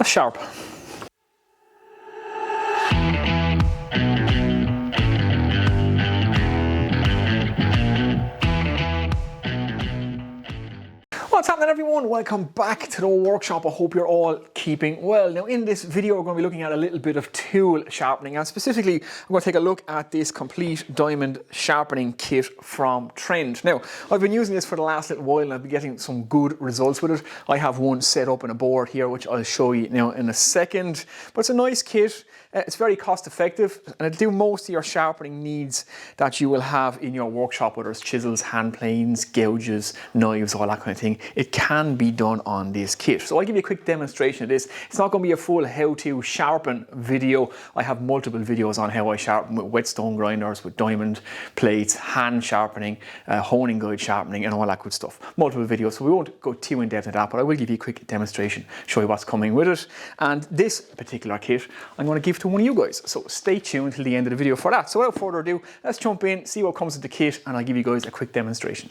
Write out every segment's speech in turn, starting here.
a sharp. What's happening, everyone? Welcome back to the workshop. I hope you're all keeping well. Now in this video we're going to be looking at a little bit of tool sharpening, and specifically I'm going to take a look at this complete diamond sharpening kit from Trend. Now I've been using this for the last little while and I've been getting some good results with it. I have one set up on a board here which I'll show you now in a second, but it's a nice kit. It's very cost effective and it'll do most of your sharpening needs that you will have in your workshop, whether it's chisels, hand planes, gouges, knives, all that kind of thing. It can be done on this kit. So I'll give you a quick demonstration of this. It's not going to be a full how to sharpen video. I have multiple videos on how I sharpen with whetstone grinders, with diamond plates, hand sharpening, honing guide sharpening and all that good stuff. Multiple videos, so we won't go too in depth into that, but I will give you a quick demonstration, show you what's coming with it. And this particular kit I'm going to give to one of you guys, so stay tuned till the end of the video for that. So without further ado, let's jump in, see what comes with the kit, and I'll give you guys a quick demonstration.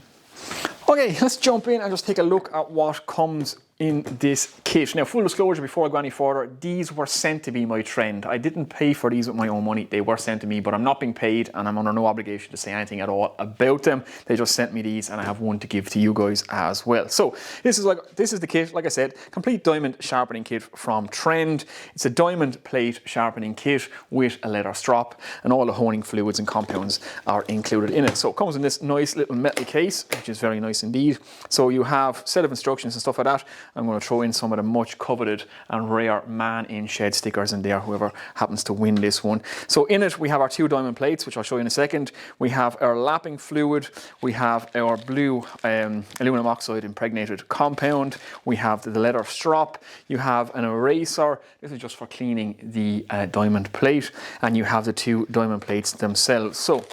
Okay, let's jump in and just take a look at what comes in this kit. Now, full disclosure before I go any further, these were sent to be my Trend. I didn't pay for these with my own money. They were sent to me, but I'm not being paid and I'm under no obligation to say anything at all about them. They just sent me these and I have one to give to you guys as well. So this is the kit, like I said, complete diamond sharpening kit from Trend. It's a diamond plate sharpening kit with a leather strap, and all the honing fluids and compounds are included in it. So it comes in this nice little metal case, which is very nice indeed. So you have a set of instructions and stuff like that. I'm going to throw in some of the much coveted and rare man in shed stickers in there, whoever happens to win this one. So in it we have our two diamond plates, which I'll show you in a second. We have our lapping fluid, we have our blue aluminum oxide impregnated compound, we have the leather strap, you have an eraser, this is just for cleaning the diamond plate, and you have the two diamond plates themselves. So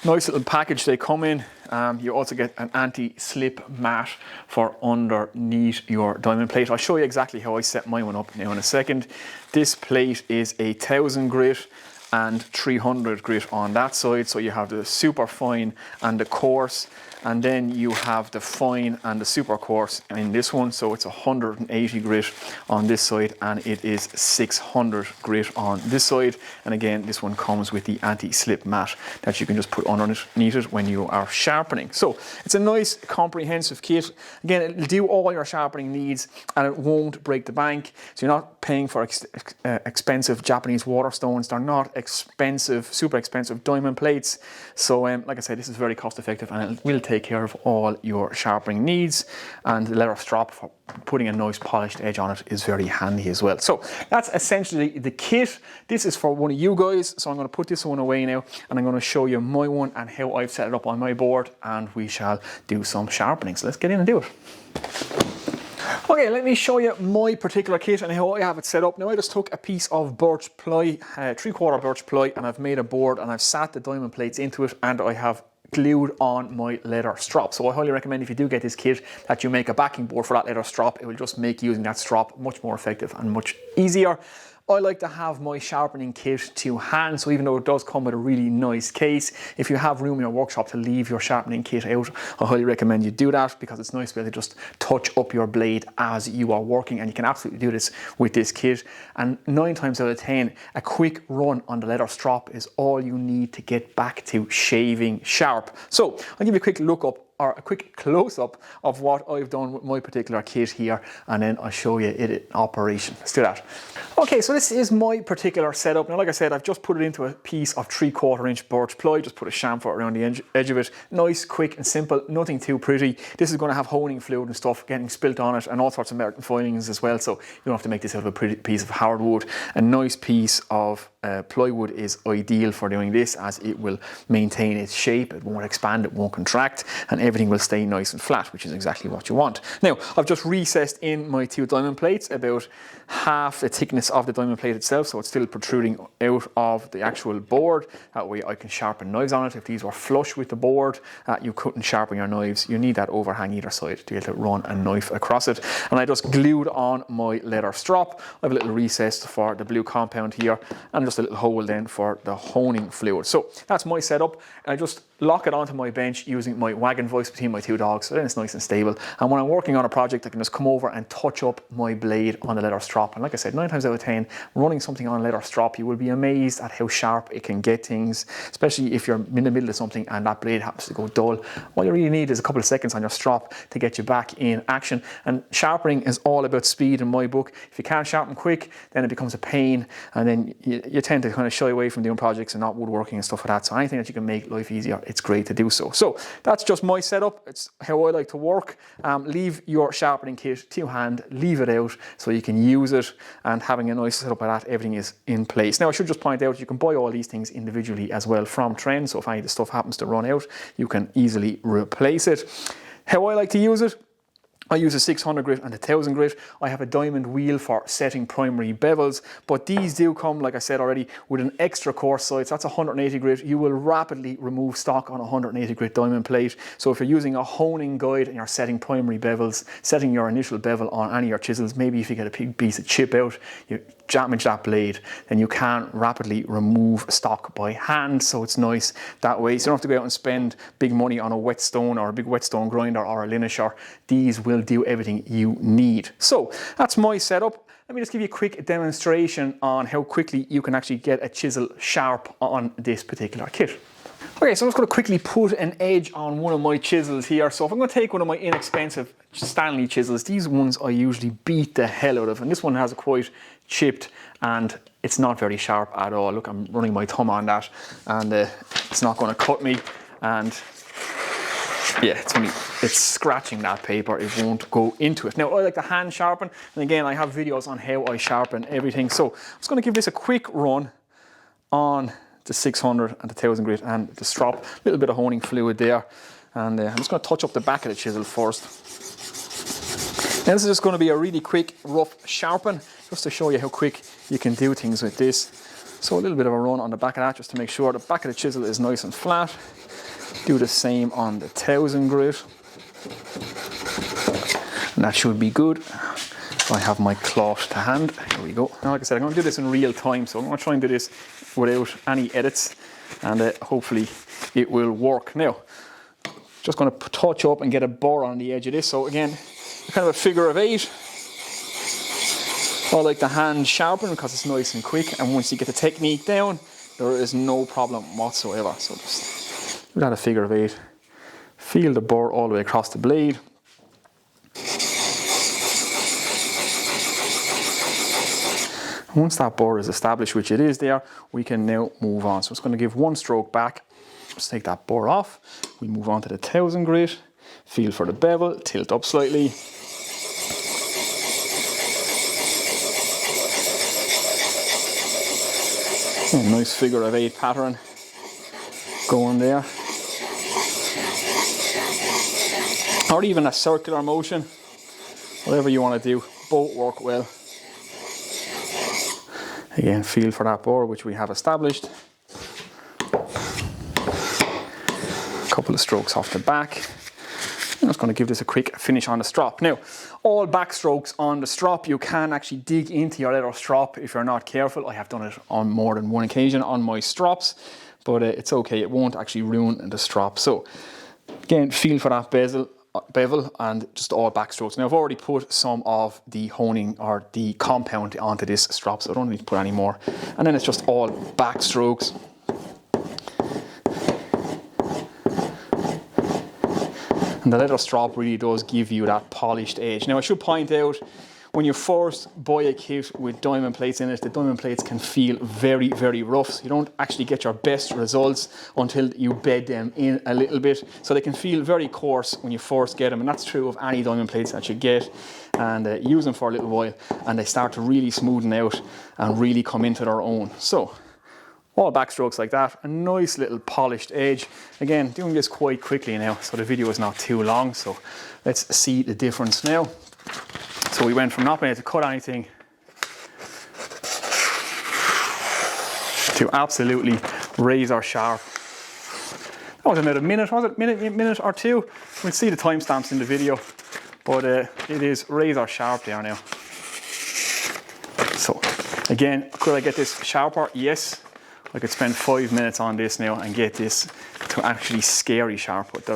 nice little package they come in. You also get an anti-slip mat for underneath your diamond plate. I'll show you exactly how I set my one up now in a second. This plate is 1,000 grit and 300 grit on that side. So you have the super fine and the coarse, and then you have the fine and the super coarse in this one. So it's 180 grit on this side and it is 600 grit on this side. And again, this one comes with the anti-slip mat that you can just put underneath it when you are sharpening. So it's a nice comprehensive kit. Again, it'll do all your sharpening needs and it won't break the bank. So you're not paying for expensive Japanese water stones. They're not expensive, super expensive diamond plates. So like I said, this is very cost effective and it will take care of all your sharpening needs, and the leather strap for putting a nice polished edge on it is very handy as well. So that's essentially the kit. This is for one of you guys, so I'm going to put this one away now and I'm going to show you my one and how I've set it up on my board, and we shall do some sharpening. So let's get in and do it. Okay, let me show you my particular kit and how I have it set up. Now I just took a piece of birch ply, 3/4 birch ply, and I've made a board and I've sat the diamond plates into it, and I have glued on my leather strap. So I highly recommend, if you do get this kit, that you make a backing board for that leather strap. It will just make using that strap much more effective and much easier. I like to have my sharpening kit to hand, so even though it does come with a really nice case, if you have room in your workshop to leave your sharpening kit out, I highly recommend you do that, because it's nice to be able to just touch up your blade as you are working, and you can absolutely do this with this kit. And 9 times out of 10, a quick run on the leather strap is all you need to get back to shaving sharp. So I'll give you a quick look up, or a quick close-up of what I've done with my particular kit here, and then I'll show you it in operation. Let's do that. Okay, so this is my particular setup. Now, like I said, I've just put it into a piece of 3/4 inch birch ply, just put a chamfer around the edge of it. Nice, quick and simple, nothing too pretty. This is going to have honing fluid and stuff getting spilt on it, and all sorts of American filings as well, so you don't have to make this out of a pretty piece of hardwood. A nice piece of plywood is ideal for doing this, as it will maintain its shape, it won't expand, it won't contract, and everything will stay nice and flat, which is exactly what you want. Now, I've just recessed in my 2 diamond plates, about half the thickness of the diamond plate itself, so it's still protruding out of the actual board. That way I can sharpen knives on it. If these were flush with the board, you couldn't sharpen your knives. You need that overhang either side to be able to run a knife across it. And I just glued on my leather strap. I have a little recess for the blue compound here, and just a little hole then for the honing fluid. So that's my setup. I just lock it onto my bench using my wagon voice between my two dogs, so then it's nice and stable. And when I'm working on a project, I can just come over and touch up my blade on the leather strop. And like I said, 9 times out of 10, running something on a leather strop, you will be amazed at how sharp it can get things, especially if you're in the middle of something and that blade happens to go dull. All you really need is a couple of seconds on your strop to get you back in action. And sharpening is all about speed in my book. If you can't sharpen quick, then it becomes a pain, and then you tend to kind of shy away from doing projects and not woodworking and stuff like that. So anything that you can make life easier, it's great to do so. So that's just my setup. It's how I like to work. Leave your sharpening kit to hand, leave it out so you can use it, and having a nice setup like that, everything is in place. Now I should just point out, you can buy all these things individually as well from Trend, so if any of the stuff happens to run out, you can easily replace it. How I like to use it: I use a 600 grit and a 1000 grit. I have a diamond wheel for setting primary bevels, but these do come, like I said already, with an extra coarse side. So that's 180 grit. You will rapidly remove stock on a 180 grit diamond plate. So if you're using a honing guide and you're setting primary bevels, setting your initial bevel on any of your chisels, maybe if you get a big piece of chip out, you damage that blade, then you can rapidly remove stock by hand. So it's nice that way. So you don't have to go out and spend big money on a whetstone or a big whetstone grinder or a linisher. These will do everything you need. So that's my setup. Let me just give you a quick demonstration on how quickly you can actually get a chisel sharp on this particular kit. Okay, so I'm just going to quickly put an edge on one of my chisels here. So if I'm going to take one of my inexpensive Stanley chisels, these ones I usually beat the hell out of, and this one has a quite chipped and it's not very sharp at all. Look, I'm running my thumb on that and it's not going to cut me, and yeah, it's scratching that paper, it won't go into it. Now I like to hand sharpen, and again I have videos on how I sharpen everything. So I'm just going to give this a quick run on the 600 and the 1000 grit and the strop. A little bit of honing fluid there, and I'm just going to touch up the back of the chisel first. Now this is just going to be a really quick rough sharpen, just to show you how quick you can do things with this. So a little bit of a run on the back of that, just to make sure the back of the chisel is nice and flat. Do the same on the 1000 grit, and that should be good. I have my cloth to hand. Here we go. Now, like I said, I'm going to do this in real time, so I'm going to try and do this without any edits, and hopefully it will work. Now, just going to touch up and get a burr on the edge of this. So again, kind of a figure of 8. I like the hand sharpen because it's nice and quick, and once you get the technique down, there is no problem whatsoever. So just do that a figure of 8. Feel the burr all the way across the blade. Once that burr is established, which it is there, we can now move on. So it's going to give one stroke back. Just take that burr off. We move on to the 1000 grit. Feel for the bevel, tilt up slightly. A nice figure of 8 pattern going there. Or even a circular motion, whatever you want to do, both work well. Again, feel for that burr, which we have established. A couple of strokes off the back. I'm just going to give this a quick finish on the strop. Now, all back strokes on the strop, you can actually dig into your leather strop if you're not careful. I have done it on more than one occasion on my strops, but it's okay, it won't actually ruin the strop. So, again, feel for that bevel and just all back strokes. Now I've already put some of the honing or the compound onto this strop, so I don't need to put any more. And then it's just all back strokes. And the leather strop really does give you that polished edge. Now I should point out, when you first buy a kit with diamond plates in it, the diamond plates can feel very, very rough. So you don't actually get your best results until you bed them in a little bit. So they can feel very coarse when you first get them, and that's true of any diamond plates that you get. And use them for a little while, and they start to really smoothen out and really come into their own. So all backstrokes like that, a nice little polished edge. Again, doing this quite quickly now, so the video is not too long. So let's see the difference now. So we went from not being able to cut anything to absolutely razor sharp. That was about a minute, was it? Minute or two? We'll see the timestamps in the video, but it is razor sharp there now. So again, could I get this sharper? Yes, I could spend 5 minutes on this now and get this to actually scary sharp, but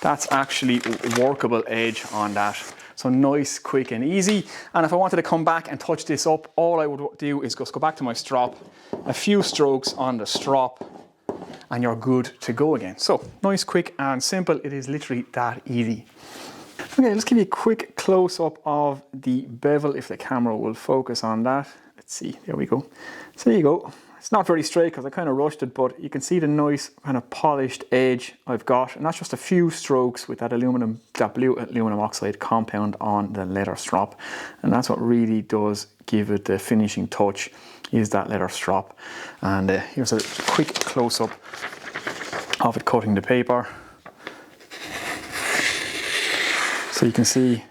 that's actually a workable edge on that. So nice, quick and easy. And if I wanted to come back and touch this up, all I would do is just go back to my strop, a few strokes on the strop, and you're good to go again. So nice, quick and simple. It is literally that easy. Okay, let's give you a quick close-up of the bevel if the camera will focus on that. Let's see, there we go. So there you go. It's not very straight because I kind of rushed it, but you can see the nice kind of polished edge I've got, and that's just a few strokes with that blue aluminum oxide compound on the leather strop, and that's what really does give it the finishing touch, is that leather strop. And here's a quick close-up of it cutting the paper. So you can see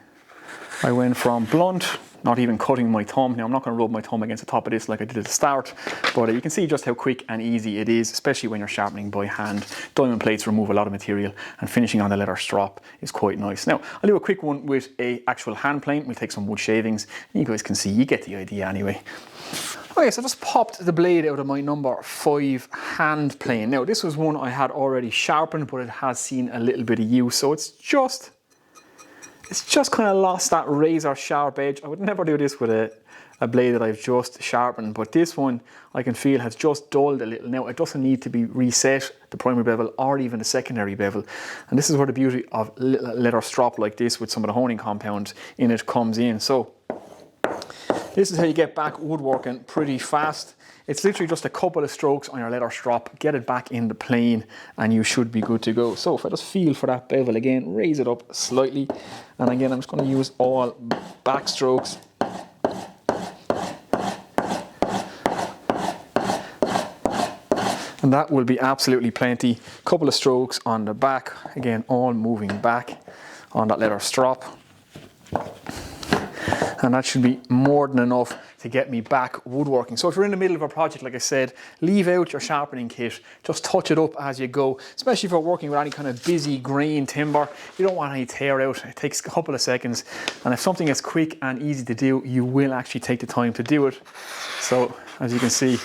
I went from blunt, not even cutting my thumb. Now I'm not going to rub my thumb against the top of this like I did at the start, but you can see just how quick and easy it is, especially when you're sharpening by hand. Diamond plates remove a lot of material, and finishing on the leather strop is quite nice. Now I'll do a quick one with a actual hand plane. We'll take some wood shavings, and you guys can see, you get the idea anyway. Okay, so I just popped the blade out of my number 5 hand plane. Now this was one I had already sharpened, but it has seen a little bit of use, so it's just kind of lost that razor sharp edge. I would never do this with a blade that I've just sharpened, but this one I can feel has just dulled a little. Now it doesn't need to be reset, the primary bevel or even the secondary bevel, and this is where the beauty of a leather strop like this with some of the honing compound in it comes in. So this is how you get back woodworking pretty fast. It's literally just a couple of strokes on your leather strop, get it back in the plane, and you should be good to go. So if I just feel for that bevel again, raise it up slightly, and again I'm just going to use all back strokes. And that will be absolutely plenty. Couple of strokes on the back, again all moving back on that leather strop. And that should be more than enough to get me back woodworking. So if you're in the middle of a project, like I said, leave out your sharpening kit, just touch it up as you go, especially if you're working with any kind of busy grain timber. You don't want any tear out. It takes a couple of seconds, and if something is quick and easy to do, you will actually take the time to do it. So as you can see,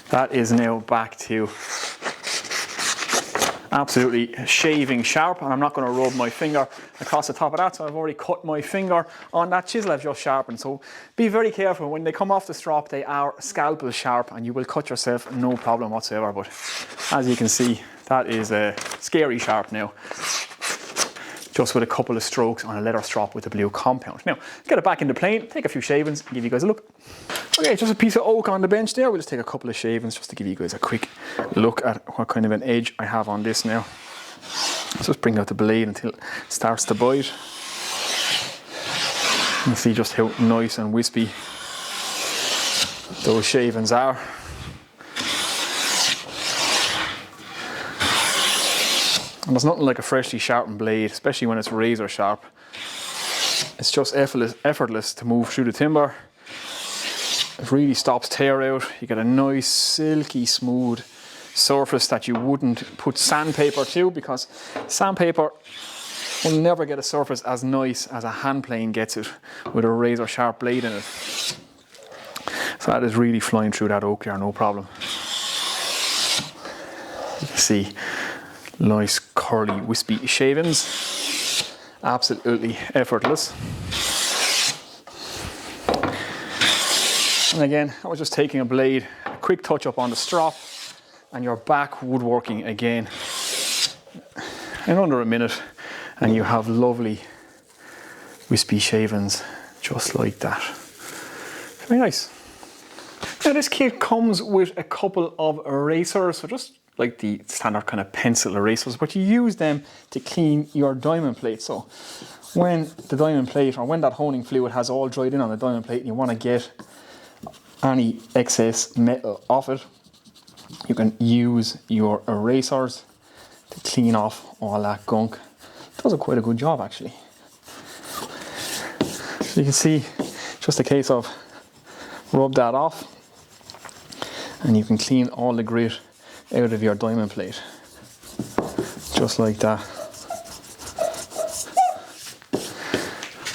that is now back to absolutely shaving sharp, and I'm not going to rub my finger across the top of that, so I've already cut my finger on that chisel I've just sharpened. So be very careful when they come off the strop. They are scalpel sharp and you will cut yourself no problem whatsoever, but as you can see, that is a scary sharp now, just with a couple of strokes on a leather strop with a blue compound. Now get it back into plane, take a few shavings and give you guys a look. Okay, just a piece of oak on the bench there. We'll just take a couple of shavings just to give you guys a quick look at what kind of an edge I have on this now. Let's just bring out the blade until it starts to bite. You can see just how nice and wispy those shavings are. And there's nothing like a freshly sharpened blade, especially when it's razor sharp. It's just effortless to move through the timber. It really stops tear out. You get a nice silky smooth surface that you wouldn't put sandpaper to, because sandpaper will never get a surface as nice as a hand plane gets it with a razor sharp blade in it. So that is really flying through that oak here, no problem. You can see nice curly wispy shavings, absolutely effortless. And again, I was just taking a blade, a quick touch up on the strop, and you're back woodworking again in under a minute, and you have lovely wispy shavings just like that. Very nice. Now this kit comes with a couple of erasers, so just like the standard kind of pencil erasers, but you use them to clean your diamond plate. So when the diamond plate, or when that honing fluid has all dried in on the diamond plate and you want to get any excess metal off it, you can use your erasers to clean off all that gunk. It does quite a good job actually. So you can see, just a case of rub that off and you can clean all the grit out of your diamond plate, just like that.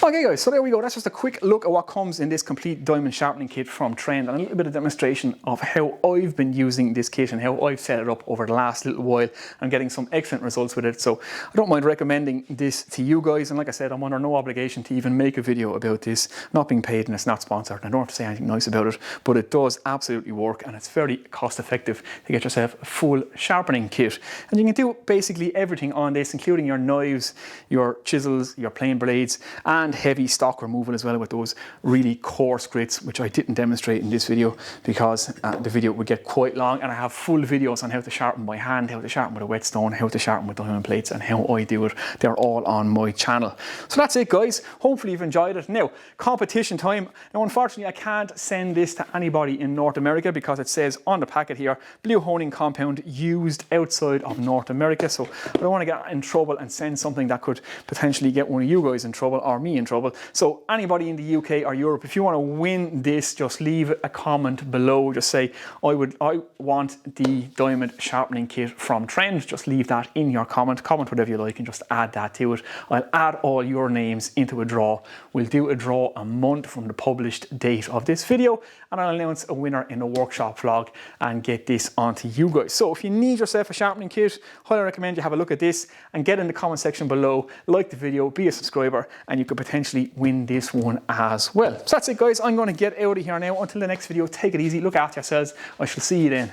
Okay guys, so there we go. That's just a quick look at what comes in this complete diamond sharpening kit from Trend, and a little bit of demonstration of how I've been using this kit and how I've set it up over the last little while and getting some excellent results with it. So I don't mind recommending this to you guys, and like I said, I'm under no obligation to even make a video about this. Not being paid and it's not sponsored, and I don't have to say anything nice about it, but it does absolutely work and it's very cost effective to get yourself a full sharpening kit. And you can do basically everything on this, including your knives, your chisels, your plane blades, and heavy stock removal as well with those really coarse grits, which I didn't demonstrate in this video because the video would get quite long, and I have full videos on how to sharpen by hand, how to sharpen with a whetstone, how to sharpen with diamond plates, and how I do it. They're all on my channel. So that's it guys, hopefully you've enjoyed it. Now, competition time. Now unfortunately I can't send this to anybody in North America because it says on the packet here, blue honing compound used outside of North America, so I don't want to get in trouble and send something that could potentially get one of you guys in trouble or me in trouble. So anybody in the UK or Europe, if you want to win this, just leave a comment below. Just say, I want the diamond sharpening kit from Trend. Just leave that in your comment whatever you like and just add that to it. I'll add all your names into a draw. We'll do a draw a month from the published date of this video, and I'll announce a winner in a workshop vlog and get this onto you guys. So if you need yourself a sharpening kit, highly recommend you have a look at this and get in the comment section below, like the video, be a subscriber, and you could potentially win this one as well. So that's it guys, I'm going to get out of here now. Until the next video, take it easy, look after yourselves. I shall see you then.